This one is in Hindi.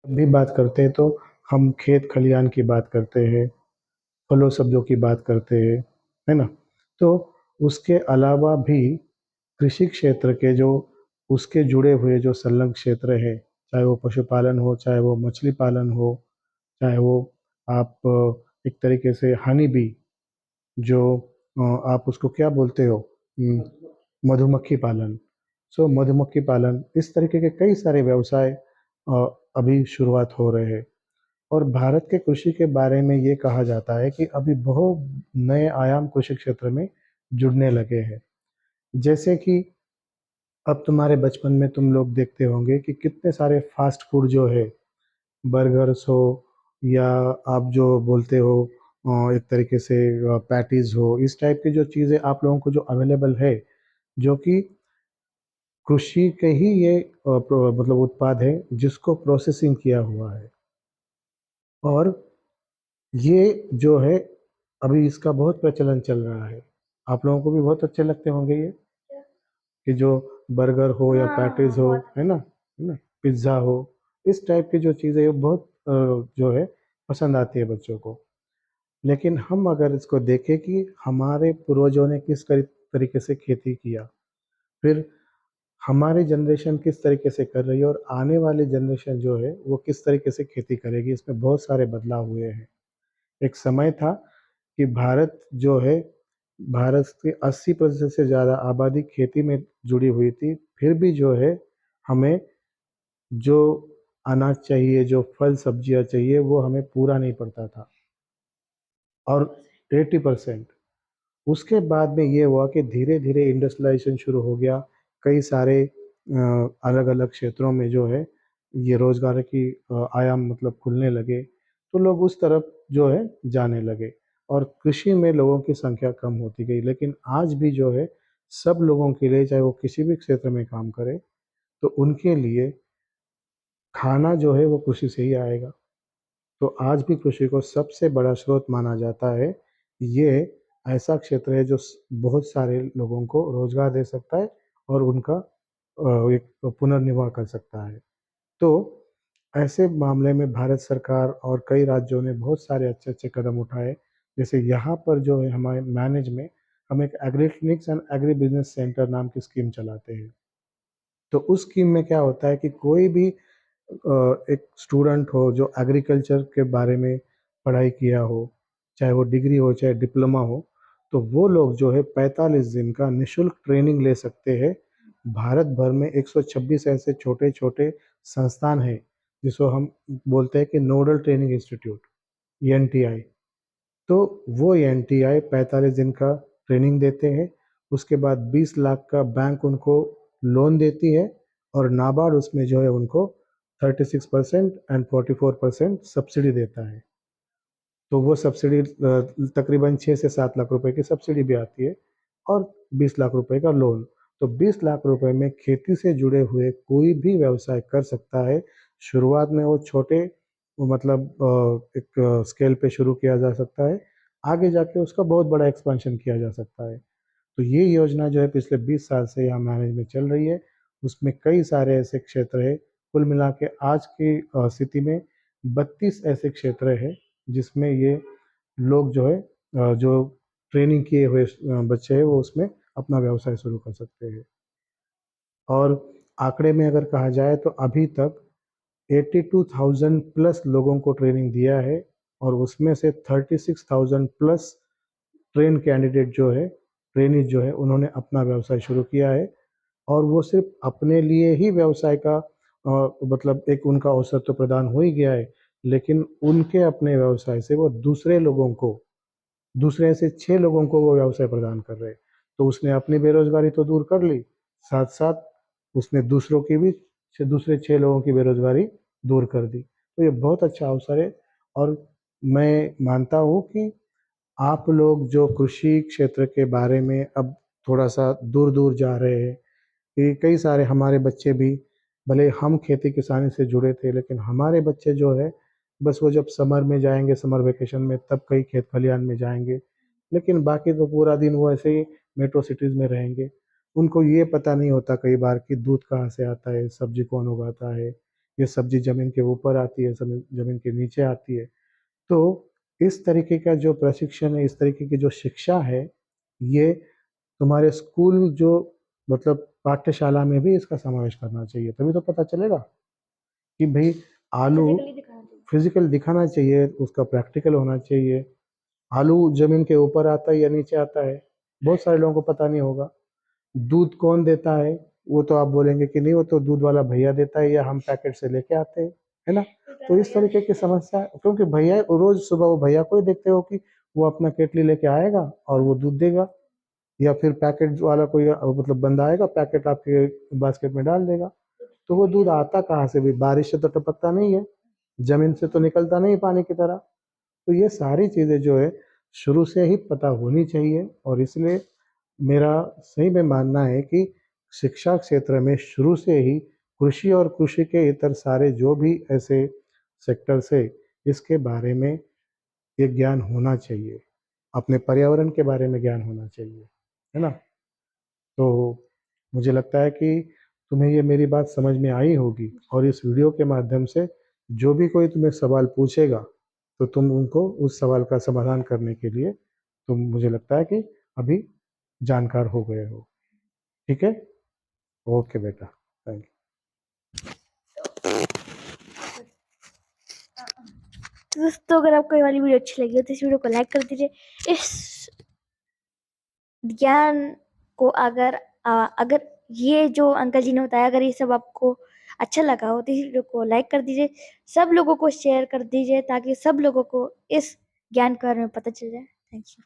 जब भी बात करते हैं तो हम खेत खलियान की बात करते हैं, फलों सब्जियों की बात करते हैं, है ना? तो उसके अलावा भी कृषि क्षेत्र के जो उसके जुड़े हुए जो संलग्न क्षेत्र है, चाहे वो पशुपालन हो, चाहे वो मछली पालन हो, चाहे वो आप एक तरीके से हनी बी जो आप उसको क्या बोलते हो, मधुमक्खी पालन। सो मधुमक्खी पालन इस तरीके के कई सारे व्यवसाय अभी शुरुआत हो रहे हैं। और भारत के कृषि के बारे में ये कहा जाता है कि अभी बहुत नए आयाम कृषि क्षेत्र में जुड़ने लगे हैं। जैसे कि अब तुम्हारे बचपन में तुम लोग देखते होंगे कि कितने सारे फास्ट फूड जो है, बर्गर्स हो या आप जो बोलते हो एक तरीके से पैटीज हो, इस टाइप की जो चीज़ें आप लोगों को जो अवेलेबल है, जो कि कृषि के ही ये मतलब उत्पाद है जिसको प्रोसेसिंग किया हुआ है। और ये जो है अभी इसका बहुत प्रचलन चल रहा है। आप लोगों को भी बहुत अच्छे लगते होंगे ये, कि जो बर्गर हो या पैटीज हो, है ना, पिज्ज़ा हो, इस टाइप की जो चीज़ें हैं, वो बहुत जो है पसंद आती है बच्चों को। लेकिन हम अगर इसको देखें कि हमारे पूर्वजों ने किस तरीके से खेती किया, फिर हमारी जनरेशन किस तरीके से कर रही है और आने वाली जनरेशन जो है वो किस तरीके से खेती करेगी, इसमें बहुत सारे बदलाव हुए हैं। एक समय था कि भारत की 80% से ज़्यादा आबादी खेती में जुड़ी हुई थी, फिर भी जो है हमें जो अनाज चाहिए, जो फल सब्जियां चाहिए, वो हमें पूरा नहीं पड़ता था। और 80% उसके बाद में ये हुआ कि धीरे धीरे इंडस्ट्रियलाइजेशन शुरू हो गया। कई सारे अलग अलग क्षेत्रों में जो है ये रोजगार की आयाम मतलब खुलने लगे, तो लोग उस तरफ जो है जाने लगे और कृषि में लोगों की संख्या कम होती गई। लेकिन आज भी जो है सब लोगों के लिए, चाहे वो किसी भी क्षेत्र में काम करे, तो उनके लिए खाना जो है वो कृषि से ही आएगा। तो आज भी कृषि को सबसे बड़ा स्रोत माना जाता है। ये ऐसा क्षेत्र है जो बहुत सारे लोगों को रोजगार दे सकता है और उनका एक पुनर्निर्वाह कर सकता है। तो ऐसे मामले में भारत सरकार और कई राज्यों ने बहुत सारे अच्छे अच्छे कदम उठाए। जैसे यहाँ पर जो है हमारे मैनेज में हम एक agri clinics and agri business centre नाम की स्कीम चलाते हैं। तो उस स्कीम में क्या होता है कि कोई भी एक स्टूडेंट हो जो एग्रीकल्चर के बारे में पढ़ाई किया हो, चाहे वो डिग्री हो चाहे डिप्लोमा हो, तो वो लोग जो है 45 दिन का निशुल्क ट्रेनिंग ले सकते हैं। भारत भर में 126 ऐसे छोटे छोटे संस्थान हैं जिसको हम बोलते हैं कि नोडल ट्रेनिंग इंस्टीट्यूट, एनटीआई। तो वो एनटीआई 45 दिन का ट्रेनिंग देते हैं। उसके बाद 20 लाख का बैंक उनको लोन देती है और नाबार्ड उसमें जो है उनको 36% एंड 44% सब्सिडी देता है। तो वो सब्सिडी तकरीबन 6 से 7 लाख रुपए की सब्सिडी भी आती है और 20 लाख रुपए का लोन। तो 20 लाख रुपए में खेती से जुड़े हुए कोई भी व्यवसाय कर सकता है। शुरुआत में वो छोटे, वो मतलब एक स्केल पे शुरू किया जा सकता है, आगे जाके उसका बहुत बड़ा एक्सपेंशन किया जा सकता है। तो ये योजना जो है पिछले 20 साल से यहाँ मैनेज में चल रही है। उसमें कई सारे ऐसे क्षेत्र है, कुल मिला के आज की स्थिति में 32 ऐसे क्षेत्र है जिसमें ये लोग जो है जो ट्रेनिंग किए हुए बच्चे हैं वो उसमें अपना व्यवसाय शुरू कर सकते हैं। और आंकड़े में अगर कहा जाए तो अभी तक 82,000 प्लस लोगों को ट्रेनिंग दिया है और उसमें से 36,000 प्लस ट्रेन कैंडिडेट जो है, ट्रेनिज जो है, उन्होंने अपना व्यवसाय शुरू किया है। और वो सिर्फ अपने लिए ही व्यवसाय का मतलब एक उनका अवसर तो प्रदान हो ही गया है, लेकिन उनके अपने व्यवसाय से वो दूसरे लोगों को, दूसरे से 6 लोगों को वो व्यवसाय प्रदान कर रहे हैं। तो उसने अपनी बेरोजगारी तो दूर कर ली, साथ साथ उसने दूसरों की भी, दूसरे 6 लोगों की बेरोजगारी दूर कर दी। तो ये बहुत अच्छा अवसर है। और मैं मानता हूँ कि आप लोग जो कृषि क्षेत्र के बारे में अब थोड़ा सा दूर दूर जा रहे हैं, कि कई सारे हमारे बच्चे भी, भले हम खेती किसानी से जुड़े थे, लेकिन हमारे बच्चे जो है बस वो जब समर में जाएंगे, समर वेकेशन में, तब कहीं खेत खलियान में जाएंगे। लेकिन बाकी तो पूरा दिन वो ऐसे ही मेट्रो सिटीज़ में रहेंगे। उनको ये पता नहीं होता कई बार कि दूध कहाँ से आता है, सब्जी कौन उगाता है, ये सब्जी ज़मीन के ऊपर आती है, ज़मीन के नीचे आती है। तो इस तरीके का जो प्रशिक्षण है, इस तरीके की जो शिक्षा है, ये तुम्हारे स्कूल जो मतलब पाठ्यशाला में भी इसका समावेश करना चाहिए, तभी तो पता चलेगा कि भाई आलू फिजिकल दिखाना चाहिए, उसका प्रैक्टिकल होना चाहिए। आलू जमीन के ऊपर आता है या नीचे आता है, बहुत सारे लोगों को पता नहीं होगा। दूध कौन देता है, वो तो आप बोलेंगे कि नहीं वो तो दूध वाला भैया देता है या हम पैकेट से लेके आते हैं, है ना। तो इस तरीके की समस्या, क्योंकि भैया रोज सुबह वो भैया को ही देखते हो कि वो अपना केटली लेके आएगा और वो दूध देगा, या फिर पैकेट वाला कोई मतलब बंदा आएगा, पैकेट आपके बास्केट में डाल देगा। तो वो दूध आता कहाँ से भी, बारिश से तो टपकता नहीं है, जमीन से तो निकलता नहीं पानी की तरह। तो ये सारी चीज़ें जो है शुरू से ही पता होनी चाहिए, और इसलिए मेरा सही में मानना है कि शिक्षा क्षेत्र में शुरू से ही कृषि और कृषि के इतर सारे जो भी ऐसे सेक्टर्स है, इसके बारे में ये ज्ञान होना चाहिए, अपने पर्यावरण के बारे में ज्ञान होना चाहिए, है ना। तो मुझे लगता है कि तुम्हें ये मेरी बात समझ में आई होगी, और इस वीडियो के माध्यम से जो भी कोई तुम्हें सवाल पूछेगा तो तुम उनको उस सवाल का समाधान करने के लिए तुम, मुझे लगता है कि अभी जानकार हो गए हो। ठीक है, ओके बेटा, थैंक दोस्तों अगर आपको ये वाली वीडियो अच्छी लगी हो तो इस वीडियो को लाइक कर दीजिए। इस ज्ञान को अगर ये जो अंकल जी ने बताया, अगर ये सब आपको अच्छा लगा हो तो इस वीडियो को लाइक कर दीजिए, सब लोगों को शेयर कर दीजिए ताकि सब लोगों को इस ज्ञान के बारे में पता चल जाए। Thank you.